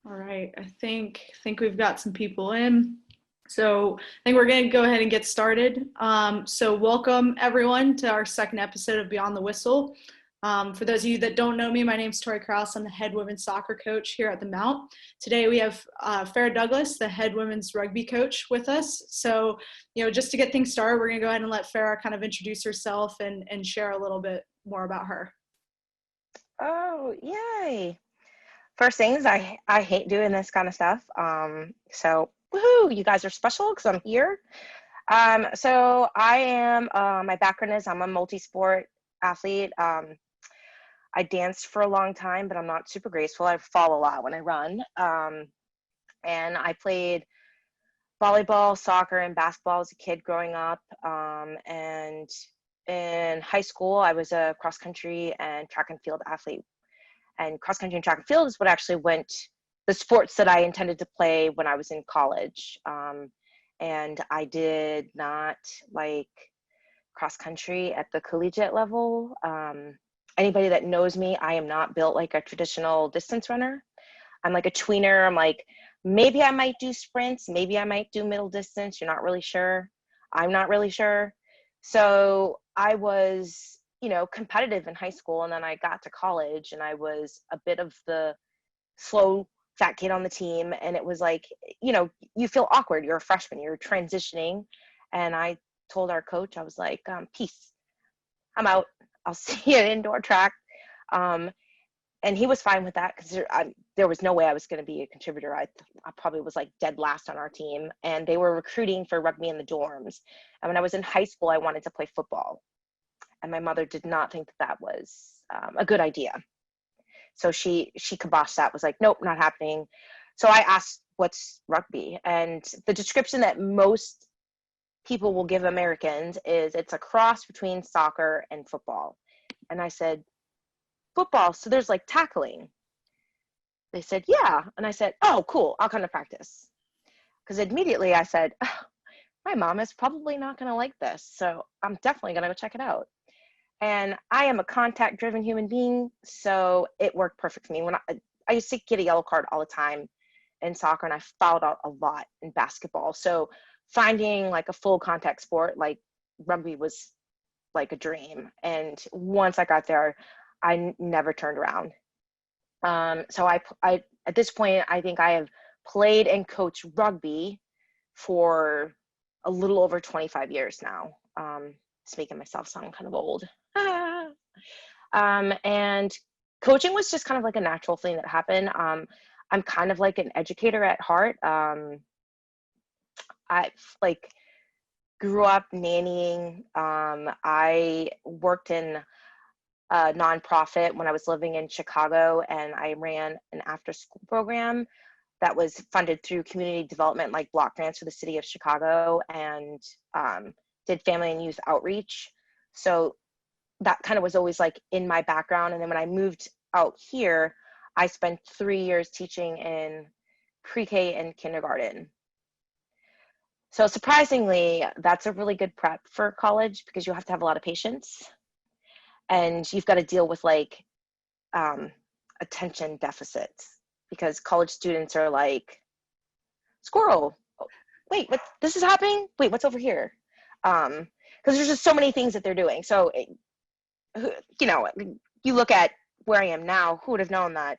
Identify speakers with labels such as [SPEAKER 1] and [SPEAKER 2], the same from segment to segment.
[SPEAKER 1] All right, I think we've got some people in. So I think we're going to go ahead and get started. So welcome everyone to our second episode of Beyond the Whistle. For those of you that don't know me, my name is Tori Krause. I'm the head women's soccer coach here at the Mount. Today we have Farrah Douglas, the head women's rugby coach, with us. So, just to get things started, we're going to go ahead and let Farrah kind of introduce herself and share a little bit more about her.
[SPEAKER 2] Oh, yay. First things, I hate doing this kind of stuff. So woohoo, you guys are special because I'm here. So I am, my background is I'm a multi-sport athlete. I danced for a long time, but I'm not super graceful. I fall a lot when I run. And I played volleyball, soccer, and basketball as a kid growing up. And in high school, I was a cross country and track and field athlete. And cross country and track and field is what actually the sports that I intended to play when I was in college. And I did not like cross country at the collegiate level. Anybody that knows me, I am not built like a traditional distance runner. I'm like a tweener. I'm like, maybe I might do sprints, maybe I might do middle distance. You're not really sure. I'm not really sure. So I was competitive in high school, and then I got to college and I was a bit of the slow fat kid on the team, and it was like, you feel awkward. You're a freshman, you're transitioning, and I told our coach, I was like, peace, I'm out, I'll see you at indoor track. And he was fine with that because there was no way I was going to be a contributor. I probably was like dead last on our team, and they were recruiting for rugby in the dorms. And when I was in high school, I wanted to play football. And my mother did not think that was a good idea. So she kiboshed that, was like, nope, not happening. So I asked, what's rugby? And the description that most people will give Americans is it's a cross between soccer and football. And I said, football, so there's like tackling. They said, yeah. And I said, oh, cool, I'll come to practice. Because immediately I said, oh, my mom is probably not going to like this. So I'm definitely going to go check it out. And I am a contact-driven human being, so it worked perfect for me. When I used to get a yellow card all the time in soccer, and I fouled out a lot in basketball. So finding like a full contact sport like rugby was like a dream. And once I got there, I never turned around. So I at this point, I think I have played and coached rugby for a little over 25 years now. It's making myself sound kind of old. And coaching was just kind of like a natural thing that happened. I'm kind of like an educator at heart. I like grew up nannying. I worked in a nonprofit when I was living in Chicago, and I ran an after-school program that was funded through community development, like block grants for the city of Chicago, and did family and youth outreach. So that kind of was always like in my background. And then when I moved out here, I spent 3 years teaching in pre-K and kindergarten. So surprisingly, that's a really good prep for college because you have to have a lot of patience, and you've got to deal with like attention deficits because college students are like, squirrel, oh, wait, what, this is happening? Wait, what's over here? Because there's just so many things that they're doing. So, you look at where I am now, who would have known that,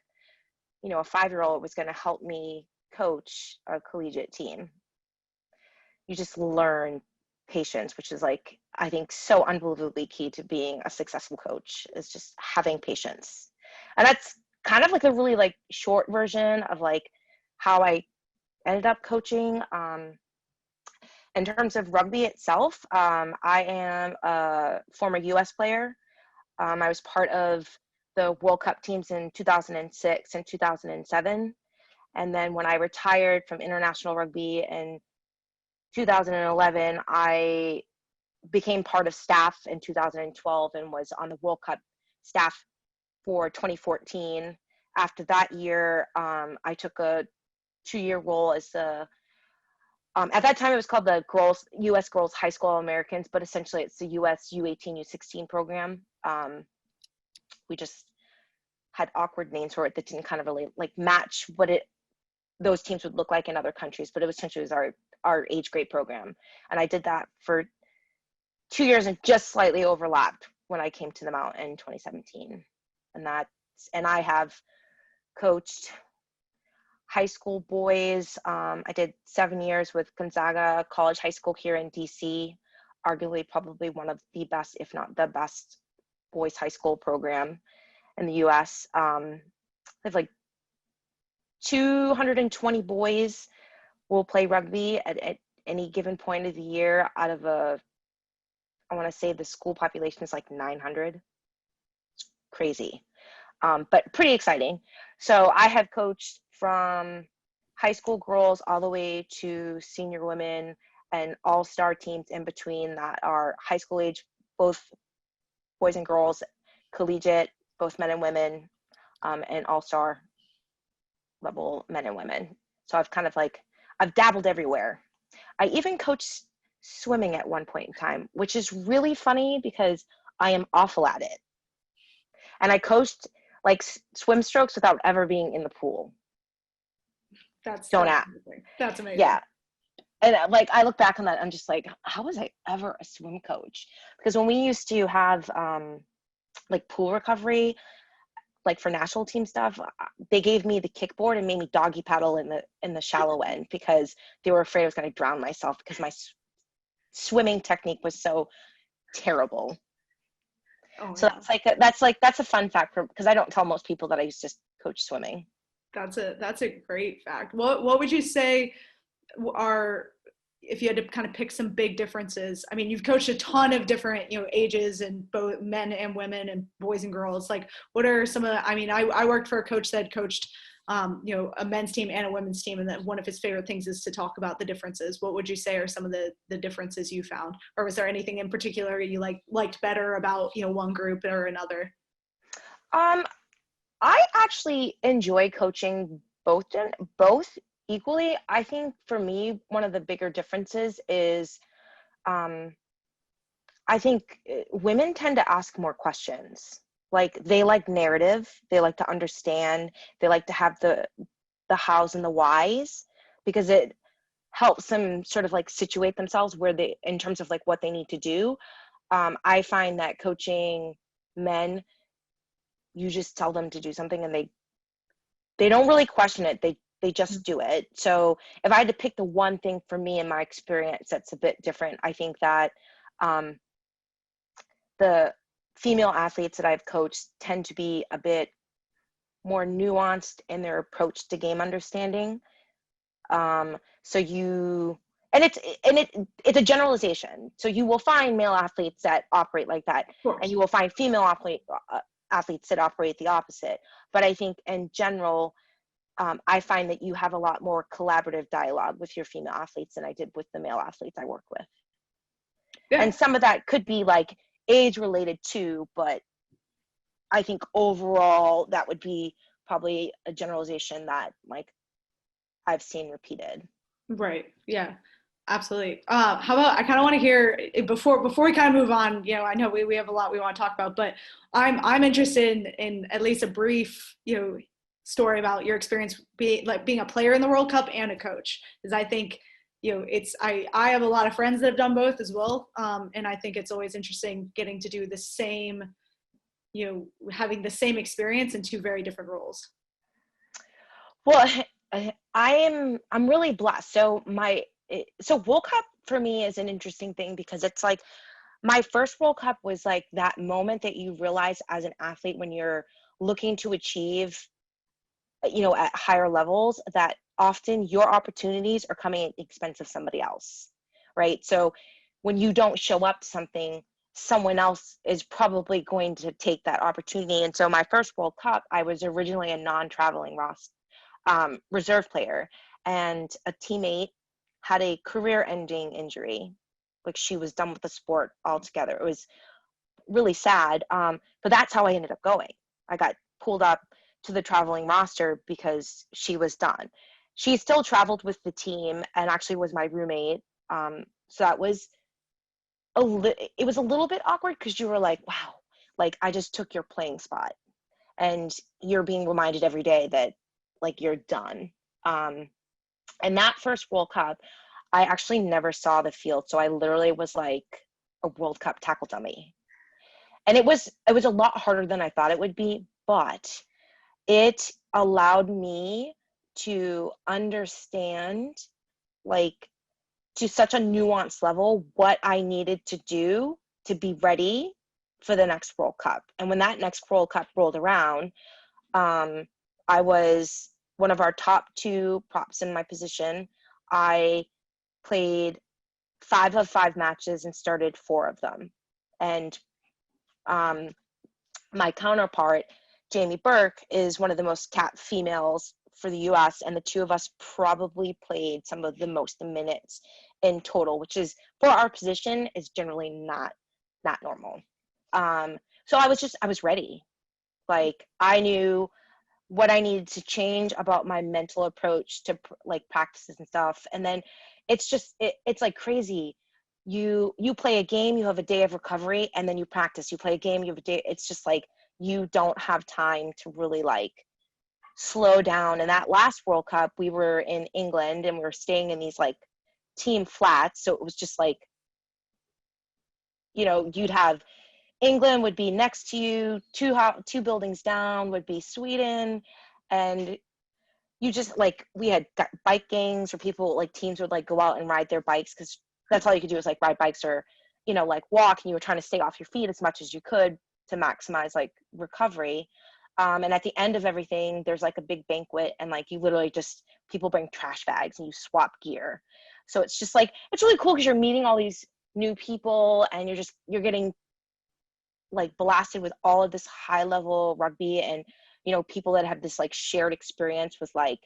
[SPEAKER 2] a 5-year-old was going to help me coach a collegiate team? You just learn patience, which is like, I think, so unbelievably key to being a successful coach, is just having patience. And that's kind of like a really like short version of like how I ended up coaching. In terms of rugby itself, I am a former US player. I was part of the World Cup teams in 2006 and 2007. And then when I retired from international rugby in 2011, I became part of staff in 2012 and was on the World Cup staff for 2014. After that year, I took a 2-year role as the at that time, it was called the U.S. Girls High School All-Americans, but essentially it's the U.S. U18, U16 program. We just had awkward names for it that didn't kind of really like match what it those teams would look like in other countries, but it was essentially our age grade program. And I did that for 2 years and just slightly overlapped when I came to the Mount in 2017. And I have coached high school boys. I did 7 years with Gonzaga College High School here in DC, arguably probably one of the best, if not the best, boys high school program in the US. I have like 220 boys will play rugby at any given point of the year out of I want to say the school population is like 900. It's crazy, but pretty exciting. So I have coached from high school girls all the way to senior women and all-star teams in between that are high school age, both boys and girls, collegiate, both men and women, and all-star level men and women. So I've dabbled everywhere. I even coached swimming at one point in time, which is really funny because I am awful at it. And I coached like swim strokes without ever being in the pool.
[SPEAKER 1] That's
[SPEAKER 2] ask.
[SPEAKER 1] amazing. That's amazing.
[SPEAKER 2] Yeah. And like, I look back on that, I'm just like, how was I ever a swim coach? Because when we used to have like pool recovery, like for national team stuff, they gave me the kickboard and made me doggy paddle in the shallow end because they were afraid I was going to drown myself because my swimming technique was so terrible.
[SPEAKER 1] Oh,
[SPEAKER 2] so
[SPEAKER 1] yeah.
[SPEAKER 2] that's a fun fact because I don't tell most people that I used to coach swimming.
[SPEAKER 1] That's a great fact. What would you say are, if you had to kind of pick some big differences? I mean, you've coached a ton of different, ages and both men and women and boys and girls. Like, what are some of the, I mean, I worked for a coach that coached, a men's team and a women's team. And that one of his favorite things is to talk about the differences. What would you say are some of the differences you found? Or was there anything in particular you liked better about, one group or another?
[SPEAKER 2] I actually enjoy coaching both equally. I think for me, one of the bigger differences is I think women tend to ask more questions. Like they like narrative, they like to understand, they like to have the hows and the whys because it helps them sort of like situate themselves where they, in terms of like what they need to do. I find that coaching men, you just tell them to do something and they don't really question it. They just do it. So if I had to pick the one thing for me in my experience that's a bit different, I think that the female athletes that I've coached tend to be a bit more nuanced in their approach to game understanding. So it's a generalization. So you will find male athletes that operate like that, and you will find female athletes that operate the opposite. But I think in general, I find that you have a lot more collaborative dialogue with your female athletes than I did with the male athletes I work with. Yeah. And some of that could be like age related too, but I think overall that would be probably a generalization that like I've seen repeated.
[SPEAKER 1] Right. Yeah. Absolutely. How about, I kind of want to hear before we kind of move on, I know we have a lot we want to talk about, but I'm interested in at least a brief, story about your experience being a player in the World Cup and a coach. Because I think, I have a lot of friends that have done both as well. And I think it's always interesting getting to do the same, having the same experience in two very different roles.
[SPEAKER 2] Well, I'm really blessed. So World Cup for me is an interesting thing because it's like my first World Cup was like that moment that you realize as an athlete when you're looking to achieve, at higher levels, that often your opportunities are coming at the expense of somebody else, right? So when you don't show up to something, someone else is probably going to take that opportunity. And so my first World Cup, I was originally a non-traveling reserve player, and a teammate had a career-ending injury. Like she was done with the sport altogether. It was really sad, but that's how I ended up going. I got pulled up to the traveling roster because she was done. She still traveled with the team and actually was my roommate. So that was it was a little bit awkward because you were like, wow, like I just took your playing spot, and you're being reminded every day that like you're done. And that first World Cup, I actually never saw the field. So I literally was like a World Cup tackle dummy. And it was a lot harder than I thought it would be, but it allowed me to understand, like, to such a nuanced level what I needed to do to be ready for the next World Cup. And when that next World Cup rolled around, I was one of our top 2 props in my position. I played 5 of 5 matches and started 4 of them. And my counterpart, Jamie Burke, is one of the most capped females for the US, and the 2 of us probably played some of the most minutes in total, which is, for our position, is generally not normal. So I was ready. Like, I knew what I needed to change about my mental approach to like practices and stuff. And then it's just, it's like crazy. You play a game, you have a day of recovery, and then you practice. You play a game, you have a day. It's just like, you don't have time to really like slow down. And that last World Cup, we were in England and we were staying in these like team flats. So it was just like, you'd have England would be next to you, 2 buildings down would be Sweden. And you just like, we had bike gangs, or people, like teams would like go out and ride their bikes, because that's all you could do is like ride bikes or, like walk, and you were trying to stay off your feet as much as you could to maximize like recovery. And at the end of everything, there's like a big banquet, and like you literally just, people bring trash bags and you swap gear. So it's just like, it's really cool because you're meeting all these new people, and you're getting like blasted with all of this high level rugby, and people that have this like shared experience with like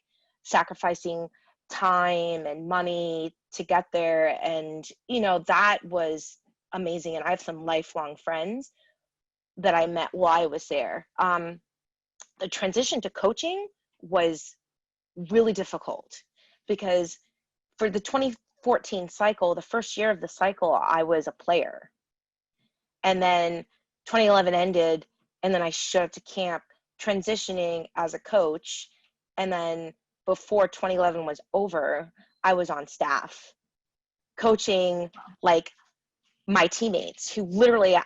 [SPEAKER 2] sacrificing time and money to get there. And that was amazing. And I have some lifelong friends that I met while I was there. The transition to coaching was really difficult, because for the 2014 cycle, the first year of the cycle, I was a player. And then 2011 ended, and then I showed up to camp transitioning as a coach. And then before 2011 was over, I was on staff coaching like my teammates, who literally,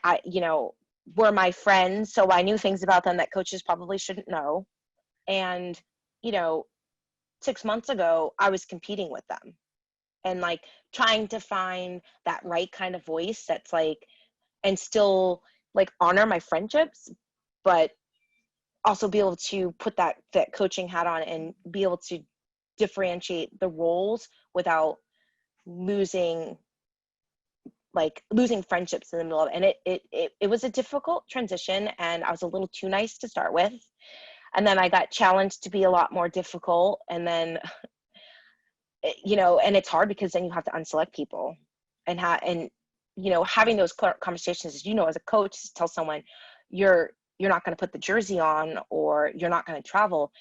[SPEAKER 2] were my friends. So I knew things about them that coaches probably shouldn't know. And, 6 months ago, I was competing with them and like trying to find that right kind of voice that's like, and still like honor my friendships, but also be able to put that coaching hat on and be able to differentiate the roles without losing friendships in the middle of it. And it was a difficult transition, and I was a little too nice to start with. And then I got challenged to be a lot more difficult. And then, and it's hard because then you have to unselect people and having those conversations, as a coach, to tell someone you're not going to put the jersey on or you're not going to travel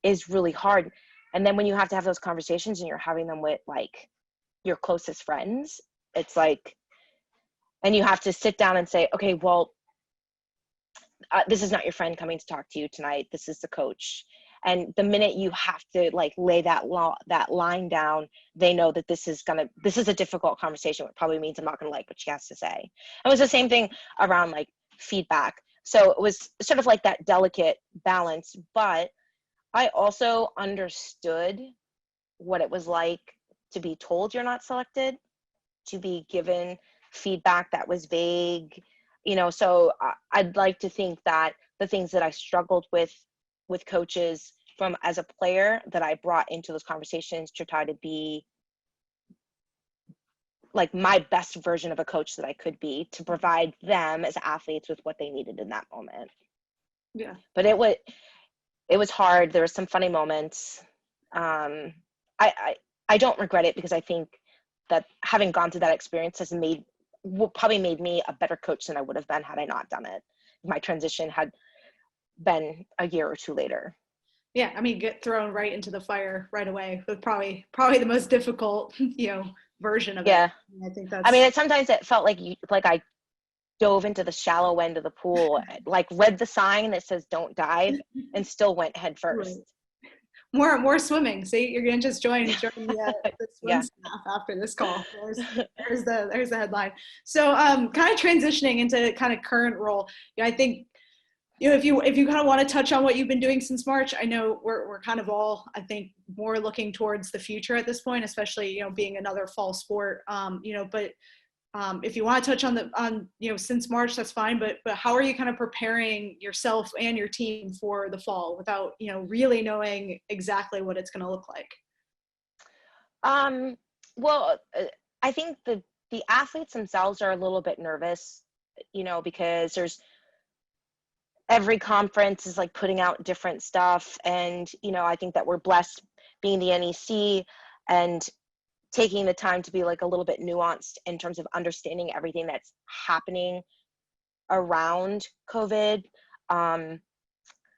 [SPEAKER 2] is really hard. And then when you have to have those conversations and you're having them with like your closest friends, it's like, and you have to sit down and say, okay, well, this is not your friend coming to talk to you tonight. This is the coach. And the minute you have to like lay that line down, they know that this is a difficult conversation, which probably means I'm not going to like what she has to say. It was the same thing around like feedback. So it was sort of like that delicate balance, but I also understood what it was like to be told you're not selected, to be given feedback that was vague, so I'd like to think that the things that I struggled with coaches from as a player, that I brought into those conversations to try to be like my best version of a coach that I could be, to provide them as athletes with what they needed in that moment.
[SPEAKER 1] Yeah.
[SPEAKER 2] But it was hard. There were some funny moments. I don't regret it, because I think that having gone through that experience has probably made me a better coach than I would have been had I not done it. My transition had been a year or two later.
[SPEAKER 1] Yeah, I mean, get thrown right into the fire right away with probably the most difficult, version of it. I think that's.
[SPEAKER 2] I mean, sometimes it felt like I dove into the shallow end of the pool, like read the sign that says "Don't dive," and still went head first.
[SPEAKER 1] More swimming. See, you're gonna just join the swim
[SPEAKER 2] Yeah.
[SPEAKER 1] staff after this call. There's the headline. So kind of transitioning into kind of current role. I think if you kind of want to touch on what you've been doing since March. I know we're kind of all, I think, more looking towards the future at this point, especially being another fall sport. But if you want to touch on since March, that's fine. But how are you kind of preparing yourself and your team for the fall without really knowing exactly what it's going to look like?
[SPEAKER 2] Um, well, I think the athletes themselves are a little bit nervous, because every conference is like putting out different stuff, and I think that we're blessed being the NEC and taking the time to be like a little bit nuanced in terms of understanding everything that's happening around COVID.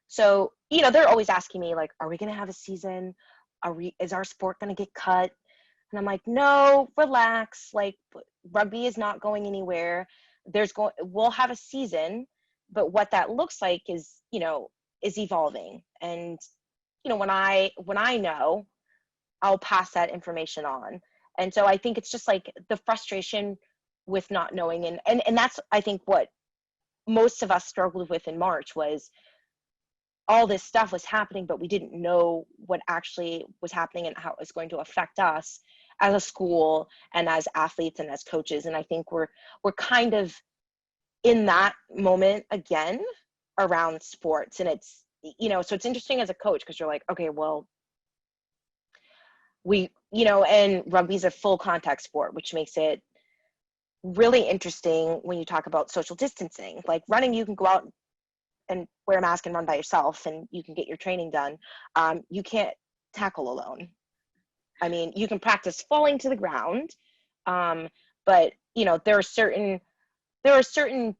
[SPEAKER 2] So, they're always asking me like, are we going to have a season? Is our sport going to get cut? And I'm like, no, relax. Like, rugby is not going anywhere. We'll have a season, but what that looks like is evolving. And, when I know, I'll pass that information on. And so I think it's just like the frustration with not knowing. And that's, I think, what most of us struggled with in March was all this stuff was happening, but we didn't know what actually was happening and how it was going to affect us as a school and as athletes and as coaches. And I think we're kind of in that moment again around sports. And it's, so it's interesting as a coach because you're like, okay, well, and rugby's a full contact sport, which makes it really interesting when you talk about social distancing. Like running, you can go out and wear a mask and run by yourself and you can get your training done. You can't tackle alone. I mean, you can practice falling to the ground, but there are certain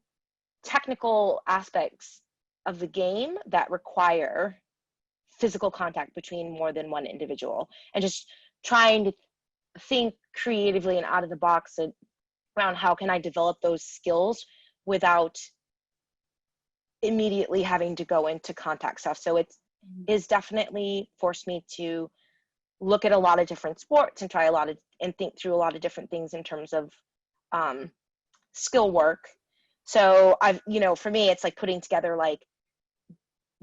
[SPEAKER 2] technical aspects of the game that require physical contact between more than one individual, and just trying to think creatively and out of the box around how can I develop those skills without immediately having to go into contact stuff. So it is definitely forced me to look at a lot of different sports and and think through a lot of different things in terms of skill work. So for me, it's like putting together like,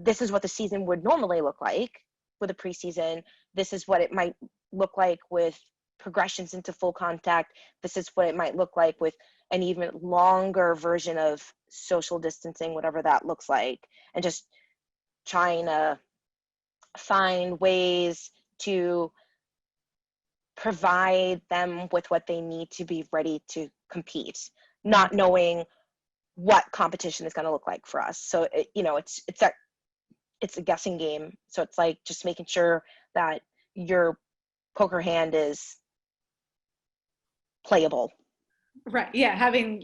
[SPEAKER 2] this is what the season would normally look like with a preseason. This is what it might look like with progressions into full contact. This is what it might look like with an even longer version of social distancing, whatever that looks like. And just trying to find ways to provide them with what they need to be ready to compete, not knowing what competition is going to look like for us. So, it's a guessing game. So it's like just making sure that your poker hand is playable.
[SPEAKER 1] Right. Yeah. Having,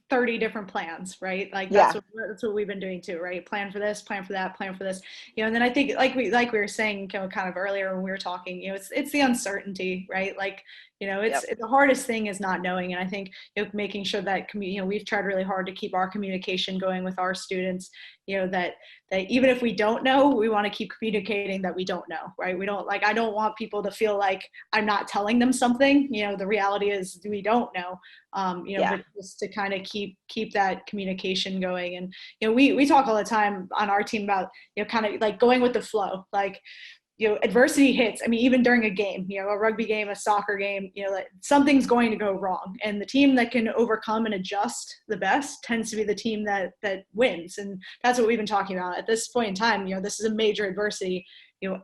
[SPEAKER 1] 30 different plans, right? Like
[SPEAKER 2] Yeah.
[SPEAKER 1] that's what we've been doing too, right? Plan for this, plan for that, plan for this. And then I think like we were saying kind of earlier when we were talking, it's the uncertainty, right? Like, it's the hardest thing is not knowing. And I think making sure that we've tried really hard to keep our communication going with our students, that even if we don't know, we want to keep communicating that we don't know, right? I don't want people to feel like I'm not telling them something. The reality is we don't know. But just to kind of keep that communication going. And we talk all the time on our team about kind of like going with the flow. Like adversity hits. I mean, even during a game, a rugby game, a soccer game, like something's going to go wrong, and the team that can overcome and adjust the best tends to be the team that wins. And that's what we've been talking about at this point in time. This is a major adversity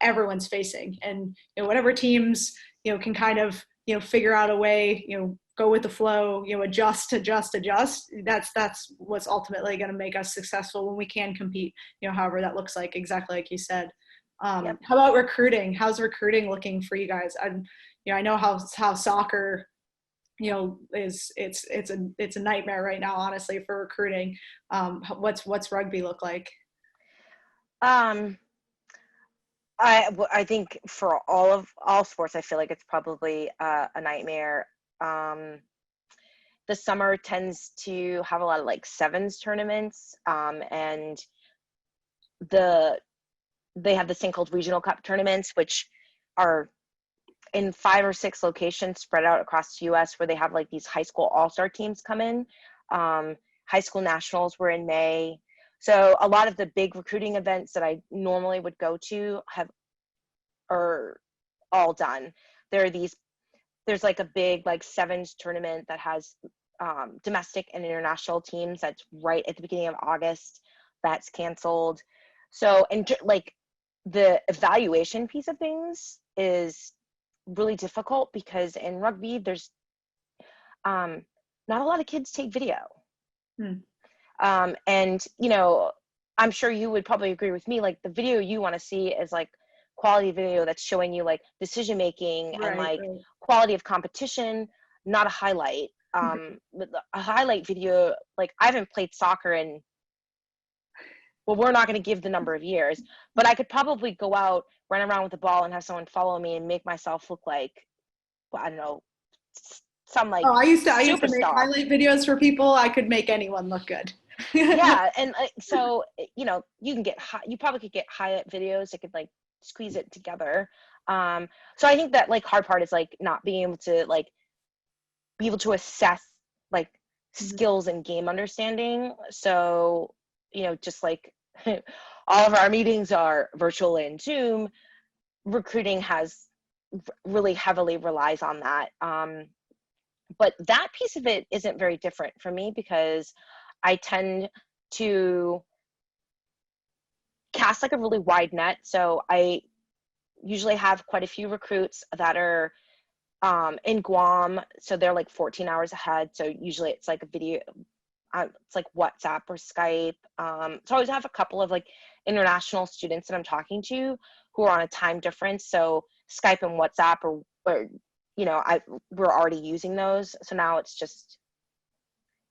[SPEAKER 1] everyone's facing, and whatever teams can kind of figure out a way, go with the flow, adjust. That's what's ultimately going to make us successful when we can compete, however that looks like, exactly like you said. How about recruiting? How's recruiting looking for you guys? I know how soccer, it's a nightmare right now, honestly, for recruiting. What's rugby look like?
[SPEAKER 2] I think for all sports, I feel like it's probably a nightmare. The summer tends to have a lot of like sevens tournaments, and the they have this thing called regional cup tournaments, which are in 5 or 6 locations spread out across the US, where they have like these high school all-star teams come in. High school nationals were in May. So a lot of the big recruiting events that I normally would go to are all done. There's like a big like sevens tournament that has domestic and international teams that's right at the beginning of August. That's canceled. So, and like the evaluation piece of things is really difficult, because in rugby there's not a lot of kids take video. And you know, I'm sure you would probably agree with me, like the video you want to see is like quality video that's showing you like decision making and like quality of competition, not a highlight. With a highlight video, like I haven't played soccer in, well, we're not going to give the number of years, but I could probably go out, run around with the ball, and have someone follow me and make myself look like, well, I don't know, some like
[SPEAKER 1] I used to make
[SPEAKER 2] superstar.
[SPEAKER 1] highlight videos for people. I could make anyone look good.
[SPEAKER 2] Yeah, and so you know, you probably could get highlight videos that could like squeeze it together. So I think that like hard part is like not being able to like be able to assess like skills and game understanding. So, you know, just like all of our meetings are virtual and Zoom, recruiting has really heavily relies on that. But that piece of it isn't very different for me, because I tend to cast like a really wide net. So I usually have quite a few recruits that are in Guam, so they're like 14 hours ahead. So usually it's like a video, it's like WhatsApp or Skype. So I always have a couple of like international students that I'm talking to who are on a time difference. So Skype and WhatsApp or you know, we're already using those. So now it's just,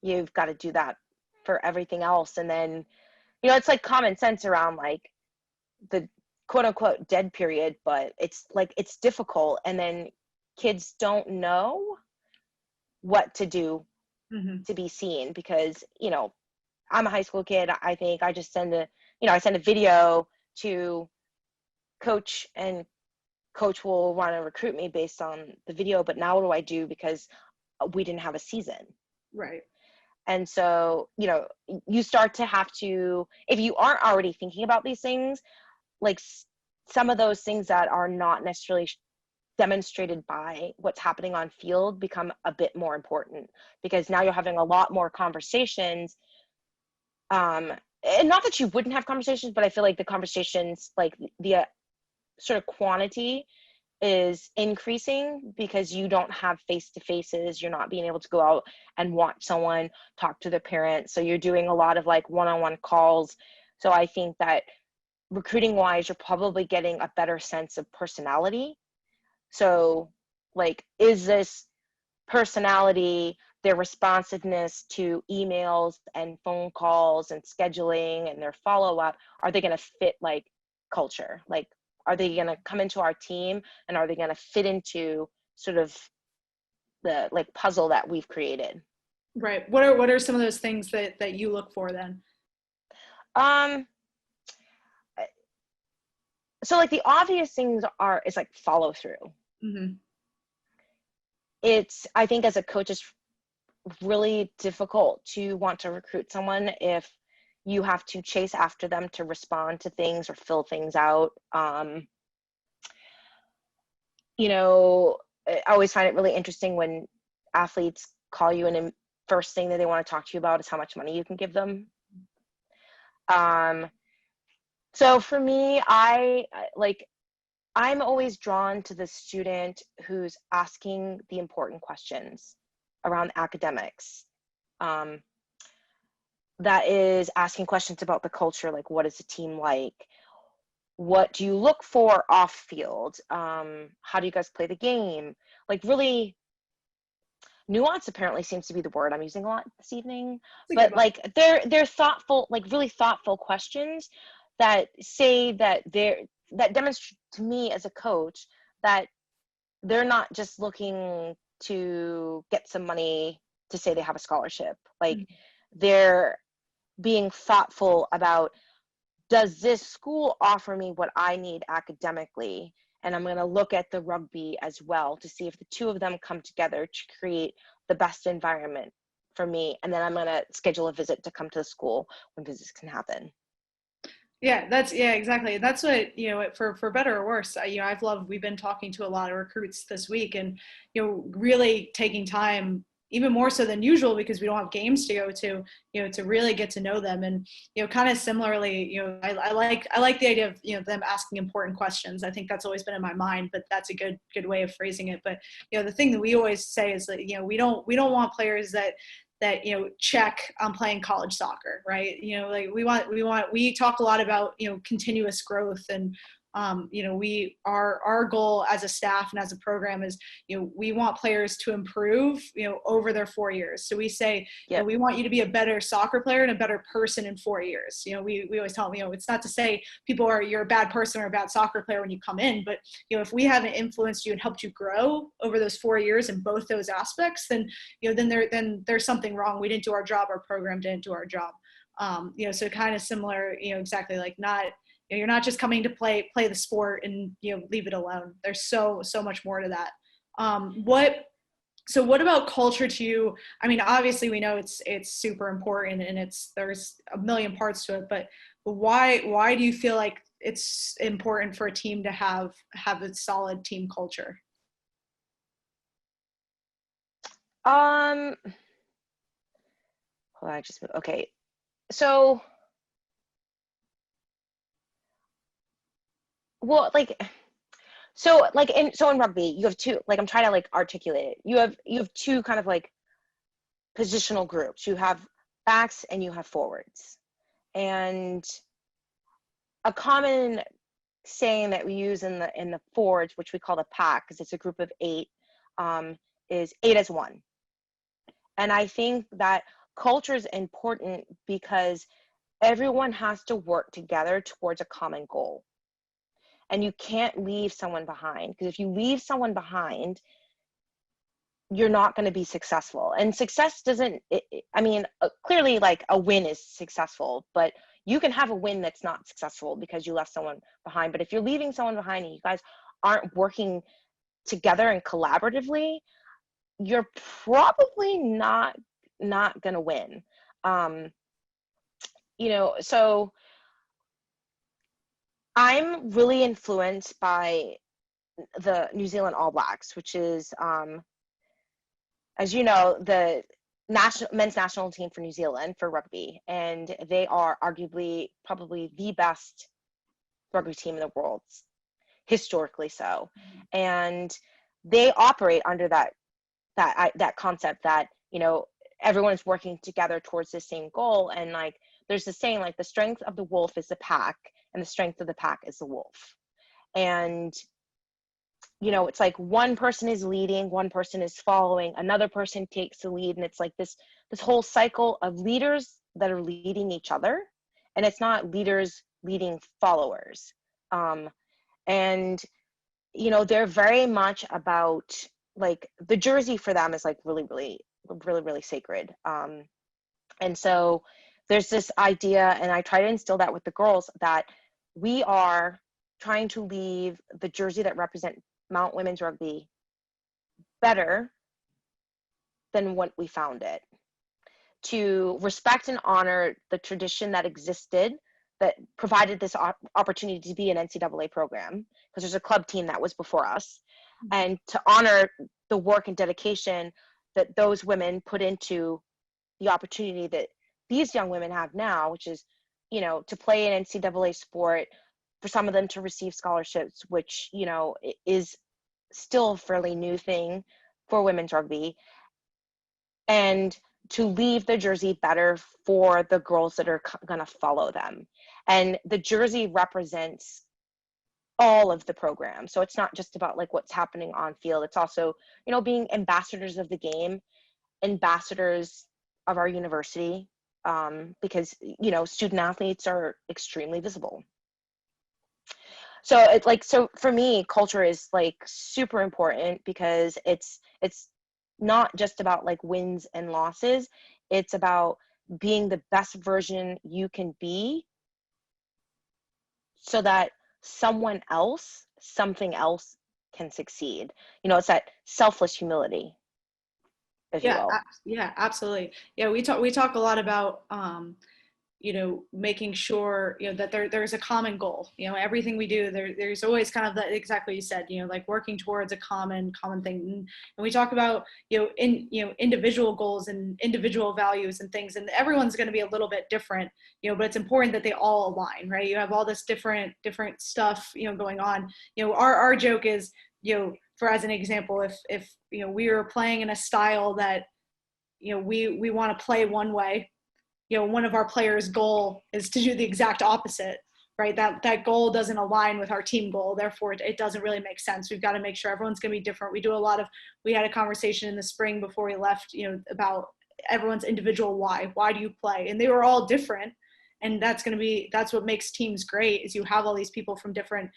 [SPEAKER 2] you've got to do that for everything else. And then, you know, it's like common sense around like the quote unquote dead period, but it's like, it's difficult. And then kids don't know what to do to be seen, because, you know, I'm a high school kid. I think I just send I send a video to coach, and coach will want to recruit me based on the video. But now what do I do, because we didn't have a season?
[SPEAKER 1] Right.
[SPEAKER 2] And so, you know, you start to have to, if you aren't already thinking about these things, like some of those things that are not necessarily demonstrated by what's happening on field become a bit more important, because now you're having a lot more conversations. And not that you wouldn't have conversations, but I feel like the conversations, like the sort of quantity is increasing, because you don't have face-to-faces. You're not being able to go out and watch someone talk to their parents. So you're doing a lot of like one-on-one calls. So I think that recruiting wise, you're probably getting a better sense of personality. So like, is this personality, their responsiveness to emails and phone calls and scheduling and their follow-up, are they going to fit like culture? Like, are they going to come into our team, and are they going to fit into sort of the like puzzle that we've created?
[SPEAKER 1] Right. What are some of those things that you look for then?
[SPEAKER 2] So like the obvious things is like follow through. I think as a coach, it's really difficult to want to recruit someone if you have to chase after them to respond to things or fill things out. You know, I always find it really interesting when athletes call you and the first thing that they want to talk to you about is how much money you can give them. So for me, I'm always drawn to the student who's asking the important questions around academics. That is asking questions about the culture, like what is the team like? What do you look for off field? How do you guys play the game? Like really, nuance apparently seems to be the word I'm using a lot this evening. But like they're thoughtful, like really thoughtful questions that say that that demonstrate to me as a coach that they're not just looking to get some money to say they have a scholarship. Like they're being thoughtful about does this school offer me what I need academically? And I'm going to look at the rugby as well to see if the two of them come together to create the best environment for me. And then I'm going to schedule a visit to come to the school when visits can happen.
[SPEAKER 1] Yeah, exactly. That's what, for better or worse, we've been talking to a lot of recruits this week, and, really taking time, even more so than usual because we don't have games to go to, to really get to know them. And, kind of similarly, I like the idea of, them asking important questions. I think that's always been in my mind, but that's a good way of phrasing it. But, the thing that we always say is that, we don't want players that check on playing college soccer, right? Like we talk a lot about continuous growth, and our goal as a staff and as a program is we want players to improve over their 4 years. So we say
[SPEAKER 2] Yep.
[SPEAKER 1] we want you to be a better soccer player and a better person in 4 years. We always tell them it's not to say you're a bad person or a bad soccer player when you come in, but if we haven't influenced you and helped you grow over those 4 years in both those aspects, then then there's something wrong. We didn't do our job. Our program didn't do our job. So kind of similar, exactly, like not, you're not just coming to play the sport and leave it alone. There's so much more to that. What about culture to you? I mean, obviously we know it's super important, and there's a million parts to it, but why do you feel like it's important for a team to have a solid team culture?
[SPEAKER 2] Hold on, okay. So, well, in rugby, you have two, like, I'm trying to like articulate it. You have two kind of like positional groups. You have backs and you have forwards. And a common saying that we use in the forwards, which we call the pack, because it's a group of 8, is 8 as 1. And I think that culture is important because everyone has to work together towards a common goal. And you can't leave someone behind, because if you leave someone behind, you're not going to be successful. And success doesn't, clearly like a win is successful, but you can have a win that's not successful because you left someone behind. But if you're leaving someone behind and you guys aren't working together and collaboratively, you're probably not going to win. So I'm really influenced by the New Zealand All Blacks, which is, as you know, the men's national team for New Zealand for rugby, and they are arguably probably the best rugby team in the world, historically so. And they operate under that concept that everyone is working together towards the same goal. And like there's the saying, like, the strength of the wolf is the pack and the strength of the pack is the wolf. And it's like one person is leading, one person is following, another person takes the lead, and it's like this whole cycle of leaders that are leading each other, and it's not leaders leading followers. And they're very much about, like, the jersey for them is like really sacred. And so there's this idea, and I try to instill that with the girls, that we are trying to leave the jersey that represent Mount Women's Rugby better than when we found it, to respect and honor the tradition that existed, that provided this opportunity to be an NCAA program, because there's a club team that was before us, and to honor the work and dedication that those women put into the opportunity that these young women have now, which is, to play an NCAA sport, for some of them to receive scholarships, which, is still a fairly new thing for women's rugby, and to leave the jersey better for the girls that are going to follow them. And the jersey represents all of the program. So it's not just about like what's happening on field. It's also, being ambassadors of the game, ambassadors of our university, because, student athletes are extremely visible. So so for me, culture is like super important, because it's not just about like wins and losses. It's about being the best version you can be so that something else can succeed. It's that selfless humility, if you
[SPEAKER 1] Yeah,
[SPEAKER 2] will.
[SPEAKER 1] yeah, absolutely. Yeah, we talk a lot about making sure that there's a common goal. Everything we do, there's always kind of that, exactly what you said, like working towards a common thing. And we talk about individual goals and individual values and things, and everyone's going to be a little bit different, but it's important that they all align, right? You have all this different stuff going on. Our joke is, for as an example, if we were playing in a style that we want to play one way, one of our players' goal is to do the exact opposite, right? That goal doesn't align with our team goal. Therefore, it doesn't really make sense. We've got to make sure everyone's going to be different. We had a conversation in the spring before we left, about everyone's individual why. Why do you play? And they were all different. And that's what makes teams great, is you have all these people from different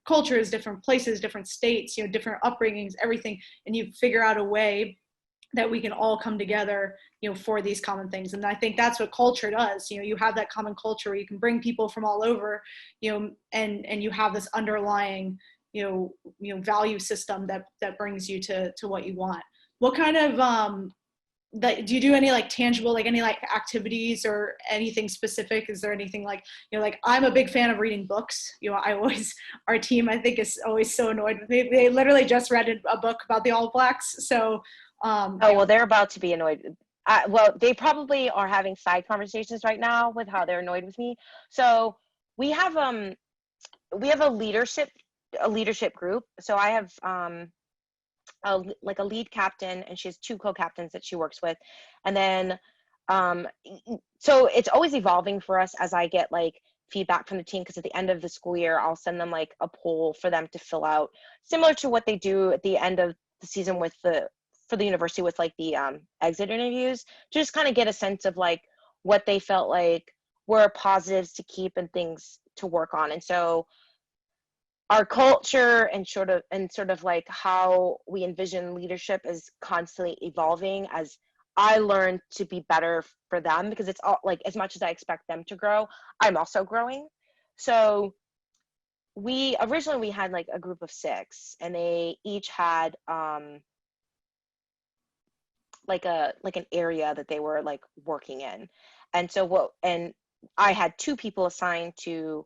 [SPEAKER 1] cultures, different places, different states, different upbringings, everything. And you figure out a way that we can all come together, for these common things. And I think that's what culture does. You have that common culture where you can bring people from all over, and you have this underlying, value system that brings you to what you want. What kind of, do you do any like tangible, like any like activities or anything specific? Is there anything like, like I'm a big fan of reading books. Our team, I think, is always so annoyed with me. They literally just read a book about the All Blacks. So,
[SPEAKER 2] Well, they're about to be annoyed. Well, they probably are having side conversations right now with how they're annoyed with me. So we have a leadership group. So I have a lead captain, and she has two co-captains that she works with, and then so it's always evolving for us as I get like feedback from the team, because at the end of the school year I'll send them like a poll for them to fill out, similar to what they do at the end of the season for the university with like the exit interviews, to just kind of get a sense of like what they felt like were positives to keep and things to work on. And so our culture and sort of like how we envision leadership is constantly evolving as I learn to be better for them, because it's all like, as much as I expect them to grow, I'm also growing. So we originally had like a group of 6, and they each had like an area that they were like working in. And I had 2 people assigned to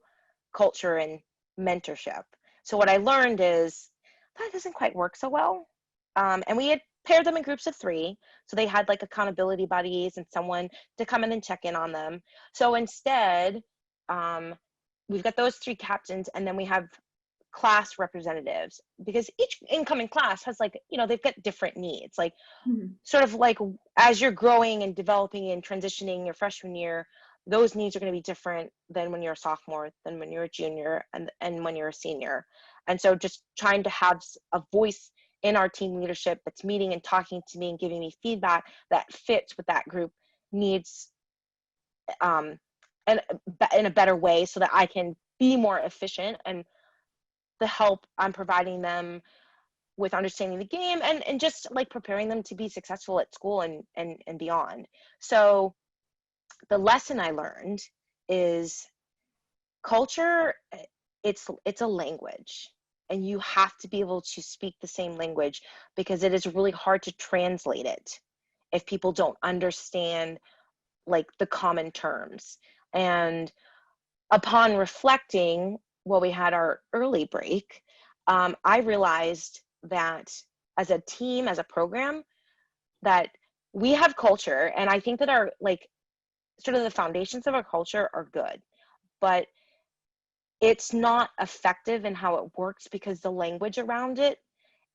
[SPEAKER 2] culture and mentorship. So what I learned is that doesn't quite work so well. And we had paired them in groups of 3. So they had like accountability buddies and someone to come in and check in on them. So instead, we've got those 3 captains, and then we have class representatives, because each incoming class has like, they've got different needs. Like, sort of like as you're growing and developing and transitioning your freshman year, those needs are going to be different than when you're a sophomore, than when you're a junior, and when you're a senior. And so just trying to have a voice in our team leadership that's meeting and talking to me and giving me feedback that fits with that group needs, and in a better way, so that I can be more efficient, and the help I'm providing them with understanding the game, and just like preparing them to be successful at school and beyond. So the lesson I learned is culture, it's a language, and you have to be able to speak the same language, because it is really hard to translate it if people don't understand like the common terms. And upon reflecting while we had our early break, I realized that as a team, as a program, that we have culture, and I think that our like sort of the foundations of our culture are good, but it's not effective in how it works because the language around it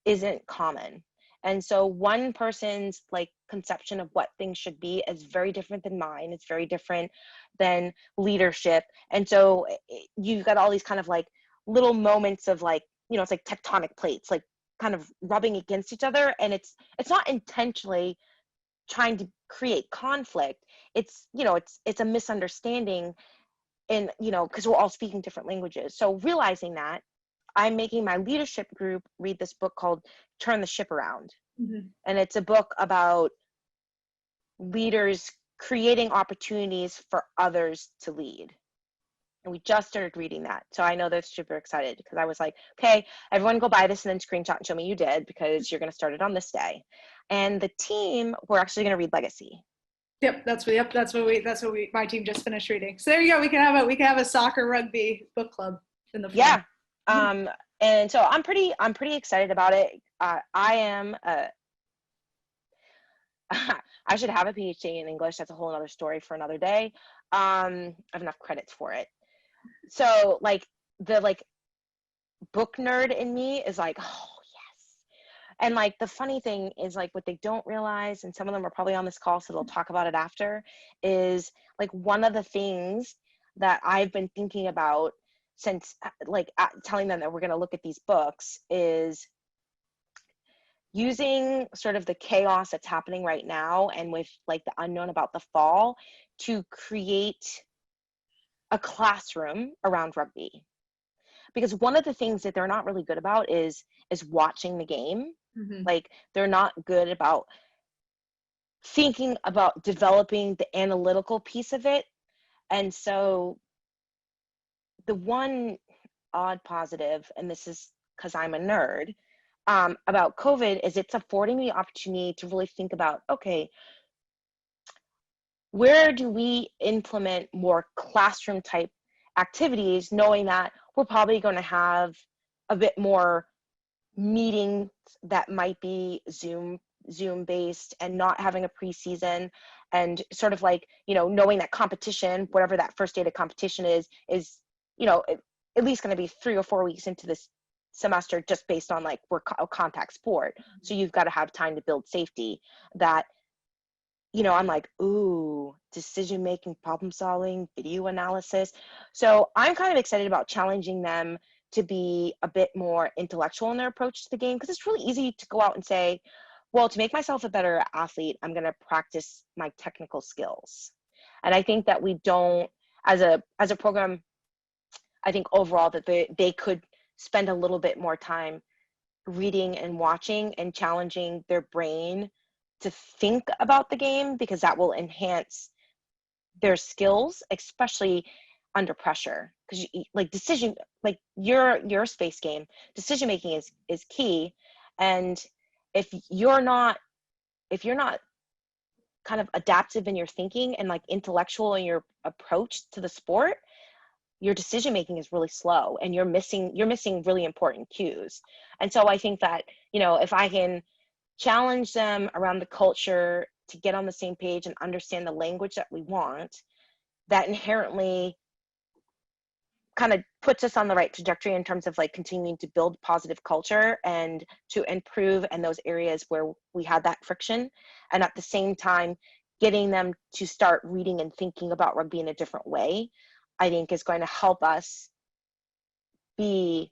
[SPEAKER 2] isn't common. And so one person's like conception of what things should be is very different than mine. It's very different than leadership. And so you've got all these kind of like little moments of like, it's like tectonic plates, like kind of rubbing against each other. And it's not intentionally trying to create conflict. It's a misunderstanding, and because we're all speaking different languages. So realizing that, I'm making my leadership group read this book called Turn the Ship Around.
[SPEAKER 1] Mm-hmm.
[SPEAKER 2] And it's a book about leaders creating opportunities for others to lead. And we just started reading that. So I know they're super excited because I was like, okay, everyone go buy this and then screenshot and show me you did because you're going to start it on this day. And the team, we're actually going to read Legacy.
[SPEAKER 1] That's what my team just finished reading. So there you go. We can have a soccer rugby book club in the fall.
[SPEAKER 2] Yeah. And so I'm pretty excited about it. I am I should have a PhD in English. That's a whole other story for another day. I have enough credits for it. So like the book nerd in me is like, oh yes. And like the funny thing is like what they don't realize, and some of them are probably on this call, so they'll talk about it after, is like one of the things that I've been thinking about since like telling them that we're going to look at these books is using sort of the chaos that's happening right now and with like the unknown about the fall to create a classroom around rugby. Because one of the things that they're not really good about is watching the game.
[SPEAKER 1] Mm-hmm.
[SPEAKER 2] Like they're not good about thinking about developing the analytical piece of it. And so the one odd positive, and this is because I'm a nerd, about COVID is it's affording me the opportunity to really think about, okay, where do we implement more classroom type activities, knowing that we're probably going to have a bit more meetings that might be Zoom based and not having a preseason, and sort of like, you know, knowing that competition, whatever that first day of competition is, you know, at least going to be 3 or 4 weeks into this semester, just based on like we're a contact sport. So you've got to have time to build safety. That, you know, I'm like, ooh, decision making, problem solving, video analysis. So I'm kind of excited about challenging them to be a bit more intellectual in their approach to the game, because it's really easy to go out and say, well, to make myself a better athlete, I'm going to practice my technical skills. And I think that we don't, as a program, I think overall that they could spend a little bit more time reading and watching and challenging their brain to think about the game, because that will enhance their skills, especially under pressure. Because like decision, like your space game, decision making is key. And if you're not kind of adaptive in your thinking and like intellectual in your approach to the sport, your decision making is really slow and you're missing really important cues. And so I think that, you know, if I can challenge them around the culture to get on the same page and understand the language that we want, that inherently kind of puts us on the right trajectory in terms of like continuing to build positive culture and to improve in those areas where we had that friction. And at the same time, getting them to start reading and thinking about rugby in a different way, I think is going to help us be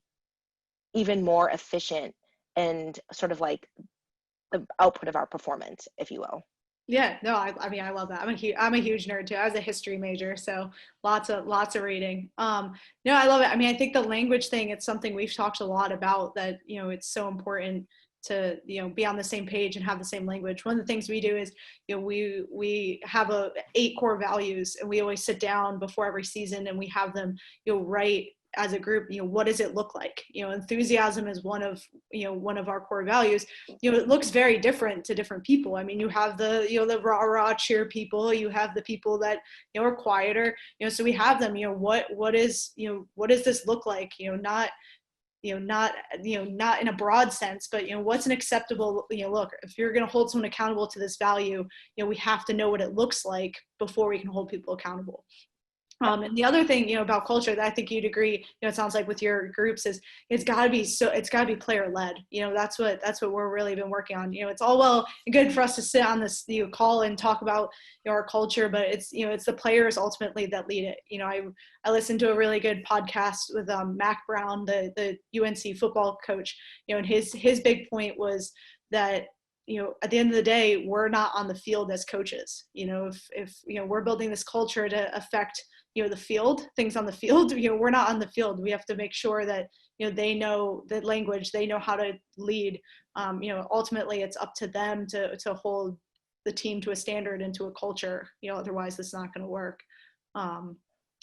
[SPEAKER 2] even more efficient and sort of like the output of our performance, if you will.
[SPEAKER 1] Yeah, no, I mean, I love that. I'm a huge nerd too. I was a history major, so lots of reading. No, I love it. I mean, I think the language thing, it's something we've talked a lot about, that, you know, it's so important to, you know, be on the same page and have the same language. One of the things we do is, you know, we have 8 core values, and we always sit down before every season and we have them, you know, write as a group, you know, what does it look like? You know, enthusiasm is one of our core values. You know, it looks very different to different people. I mean, you have the, you know, the rah cheer people, you have the people that, you know, are quieter, you know, so we have them, you know, what does this look like? Not in a broad sense, but, you know, what's an acceptable, you know, look, if you're going to hold someone accountable to this value, you know, we have to know what it looks like before we can hold people accountable. And the other thing, you know, about culture that I think you'd agree, you know, it sounds like with your groups, is it's got to be player led. You know, that's what we're really been working on. You know, it's all well and good for us to sit on this, you know, call and talk about, you know, our culture, but it's, you know, it's the players ultimately that lead it. You know, I listened to a really good podcast with Mac Brown, the UNC football coach, you know, and his big point was that, you know, at the end of the day, we're not on the field as coaches. You know, if you know, we're building this culture to affect, you know, the field, things on the field, you know, we're not on the field. We have to make sure that, you know, they know the language, they know how to lead. You know, ultimately it's up to them to hold the team to a standard and to a culture, you know, otherwise it's not going to work.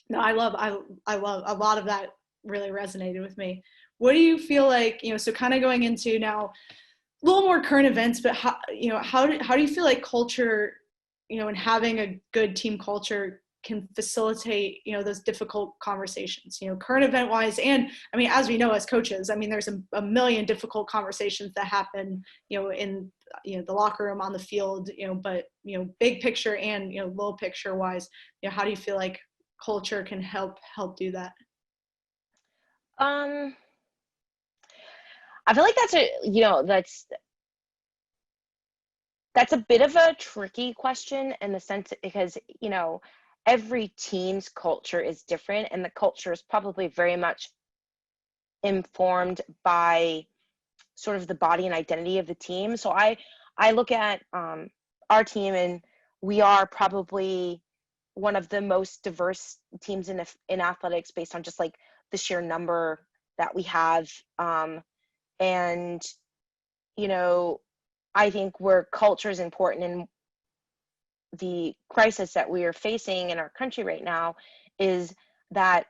[SPEAKER 1] No, I love a lot of that really resonated with me. What do you feel like, so kind of going into now a little more current events, but how do you feel like culture, and having a good team culture can facilitate, those difficult conversations, current event wise. And I mean, as we know, as coaches, I mean, there's a million difficult conversations that happen, in, the locker room, on the field, but, big picture and, little picture wise, how do you feel like culture can help do that?
[SPEAKER 2] Um, I feel like that's a bit of a tricky question in the sense because, every team's culture is different and the culture is probably very much informed by sort of the body and identity of the team. So I look at our team, and we are probably one of the most diverse teams in athletics based on just like the sheer number that we have. And I think where culture is important in the crisis that we are facing in our country right now is that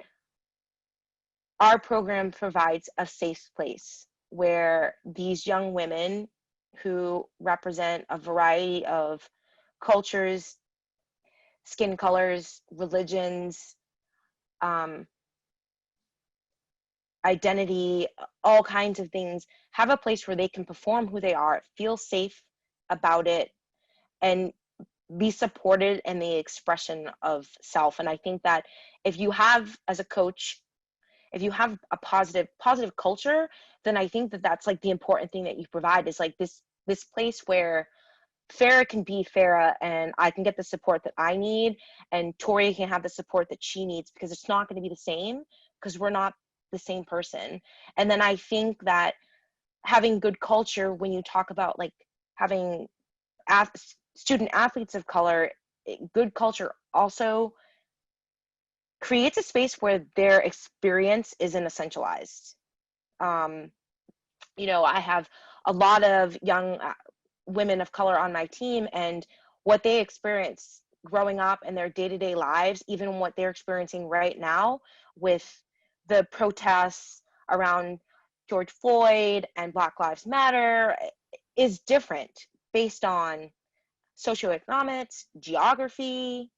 [SPEAKER 2] our program provides a safe place where these young women who represent a variety of cultures, skin colors, religions, um, identity, all kinds of things, have a place where they can perform who they are, feel safe about it, and be supported in the expression of self. And I think that if you have, as a coach, if you have a positive culture, then I think that that's like the important thing that you provide is like this place where Farah can be Farah and I can get the support that I need, and Tori can have the support that she needs, because it's not going to be the same because we're not the same person. And then I think that having good culture, when you talk about like having student athletes of color, good culture also creates a space where their experience isn't essentialized. I have a lot of young women of color on my team, and what they experience growing up in their day-to-day lives, even what they're experiencing right now with the protests around George Floyd and Black Lives Matter, is different based on socioeconomics, geography.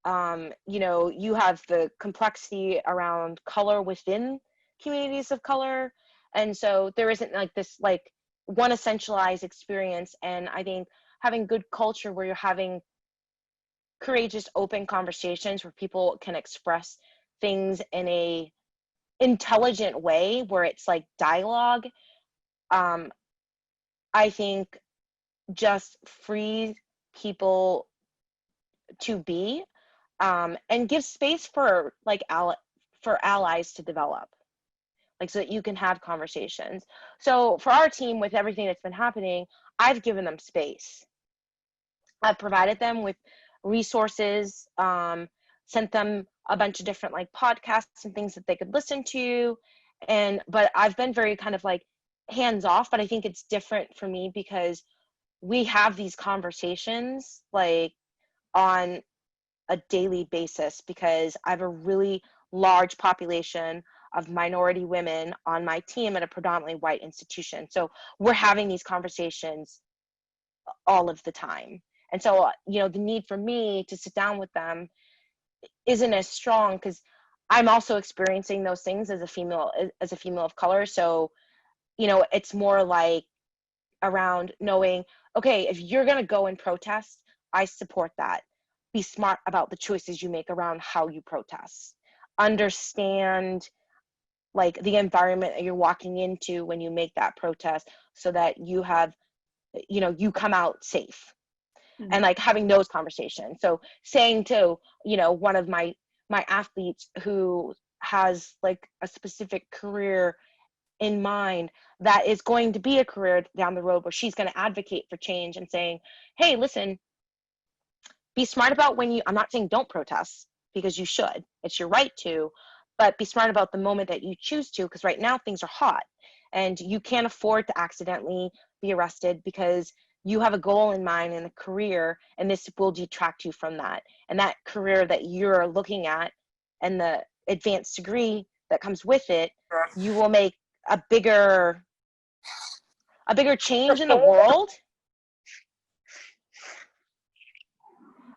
[SPEAKER 2] You have the complexity around color within communities of color. And so there isn't like this like one essentialized experience. And I think having good culture where you're having courageous, open conversations where people can express things in a intelligent way, where it's like dialogue, I think just frees people to be, and give space for like for allies to develop, like so that you can have conversations. So for our team, with everything that's been happening, I've given them space. I've provided them with resources, sent them a bunch of different like podcasts and things that they could listen to. But I've been very kind of like hands off, but I think it's different for me because we have these conversations like on a daily basis, because I have a really large population of minority women on my team at a predominantly white institution. So we're having these conversations all of the time. And so, the need for me to sit down with them isn't as strong because I'm also experiencing those things as a female of color. So, it's more like around knowing, okay, if you're going to go and protest, I support that. Be smart about the choices you make around how you protest. Understand like the environment that you're walking into when you make that protest, so that you have, you come out safe.
[SPEAKER 1] Mm-hmm.
[SPEAKER 2] And like having those conversations. So saying to, one of my athletes who has like a specific career in mind that is going to be a career down the road where she's going to advocate for change, and saying, hey, listen, be smart about I'm not saying don't protest, because you should, it's your right to, but be smart about the moment that you choose to, because right now things are hot and you can't afford to accidentally be arrested because you have a goal in mind and a career, and this will detract you from that. And that career that you're looking at and the advanced degree that comes with it, you will make a bigger change in the world.